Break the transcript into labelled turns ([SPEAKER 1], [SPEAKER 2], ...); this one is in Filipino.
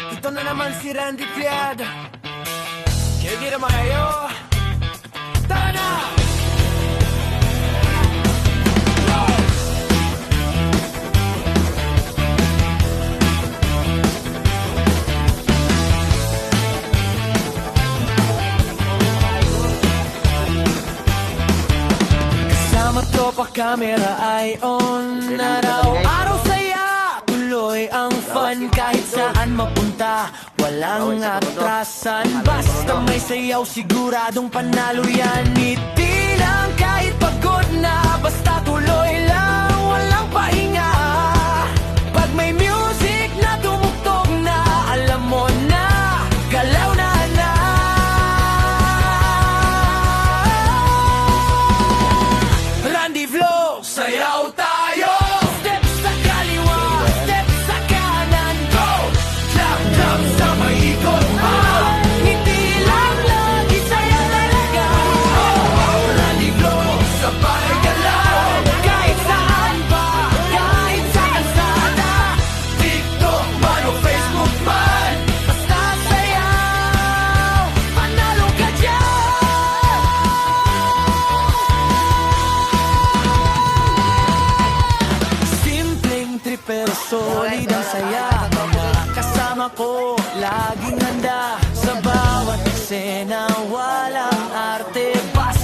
[SPEAKER 1] Ito na naman si Randy Piad. Kaya naman kayo. Tara na! Kasama tropa, camera ay on. Araw-araw saya, tuloy ang fun. Kahit saan mapunta, walang atrasan. Basta may sayaw, siguradong panalo yan. Ngiti lang kahit pagod na, basta tuloy lang, walang pahinga. Pag may music na tumugtog na, alam mo na, galaw na na. Randy Flow, sayaw tayo. Step sa kaliwa, step sa kanan, go! Clap, clap sa may ikot, ngiti lang lagi, saya talaga. Randy Flow, sabay galaw. Kahit saan pa, kahit sa kalsada, TikTok man o Facebook man, basta sayaw, panalo ka dyan. Simpleng trip pero solid ang saya. Kasama ko, laging handa. Sa bawat eksena, walang arte. Basta